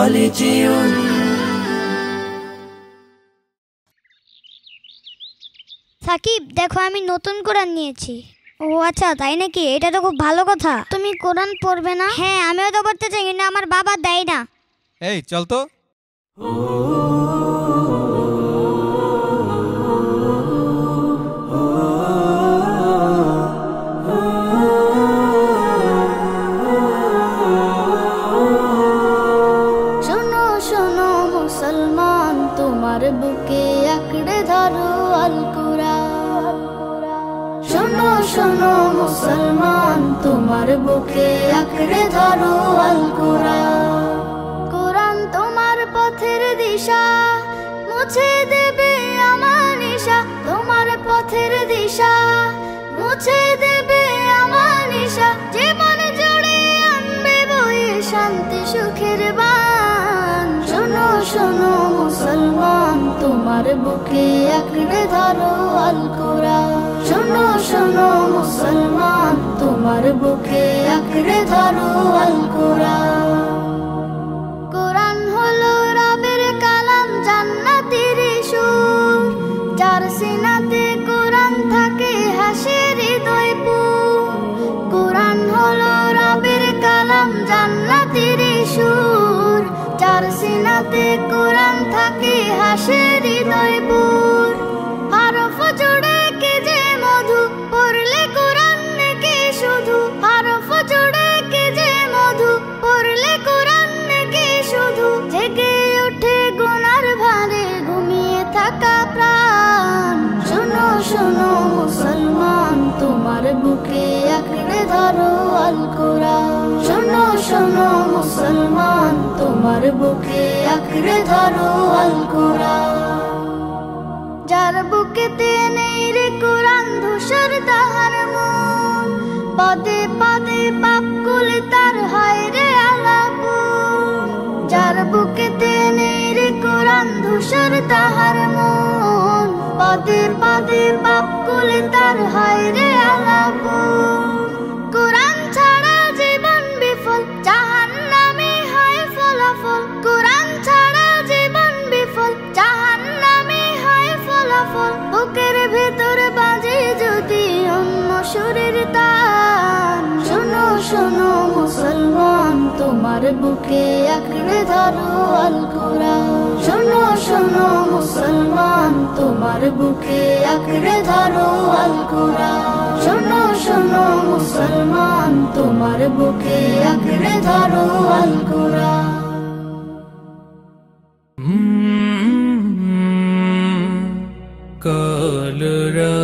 কলেজিয়ম। সাকিব, দেখো আমি নতুন কোরআন নিয়েছি। ও আচ্ছা, তাই নাকি? এটা তো খুব ভালো কথা। তুমি কোরআন পড়বে না? হ্যাঁ, আমিও তো পড়তে চাই, কিন্তু আমার বাবা দেয় না। এই চল তো। শোনো শোনো মুসলমান, তোমার বুকে আঁকড়ে ধরো আল কুরআন। শোনো শোনো মুসলমান, তোমার বুকে আঁকড়ে ধরো আল কুরআন। কোরআন তোমার পথের দিশা, মুছে দেবে আমার নিশা। তোমার পথের দিশা মুছে দেবে আমার নিশা। জীবন জুড়ে আনবে বয়ে শান্তি সুখের বান। শোনো শোনো মুসলমান, তোমার বুকে আঁকড়ে ধরো আল কুরআন। শোনো শোনো মুসলমান, তোমার বুকে আঁকড়ে ধরো আল কুরআন। কোরআন হলো রবের কালাম, জান্নাতের সুর। যার সিনাতে কোরআন থাকে হাসে হৃদয় পুর। কোরআন হলো রবের কালাম, জান্নাতের সুর। যার সিনাতে কোরআন থাকে হাসে হৃদয় পুর। হরফ জুড়ে কে যে মধু, পড়লে কোরআন কে শুধু। হরফ জুড়ে কে যে মধু, পড়লে কোরআন কে শুধু। জেগে ওঠে গুনার ভারে, ঘুমিয়ে থাকা প্রাণ। শোনো শোনো মুসলমান, তোমার বুকে আঁকড়ে ধরো আল কুরআন। শোনো শোনো মুসলমান, তোমার বুকে আঁকড়ে ধরো আল কুরআন। যার বুকেতে নেই রে কোরআন, ধূসর তাহার মন। পদে পদে পাপ কুলে তার হয় রে আলাপন। যার বুকেতে নেই রে কোরআন, ধূসর তাহার মন। পদে পদে পাপ কুলে তার হয় রে আলাপন। কোরআন ছাড়া জীবন বিফল, জাহান্নামে হয় ফলাফল। কোরআন ছাড়া জীবন বিফল, জাহান্নামে হয় ফলাফল। বুকের ভেতর বাজে যদি অন্য সুরের তান। শোনো শোনো মুসলমান, তোমার বুকে আঁকড়ে ধরো আল কুরআন। শোনো শোনো মুসলমান, তোমার বুকে আঁকড়ে ধরো আল কুরআন। শোনো শোনো মুসলমান, তোমার বুকে আঁকড়ে ধরো আল কুরআন। কলরা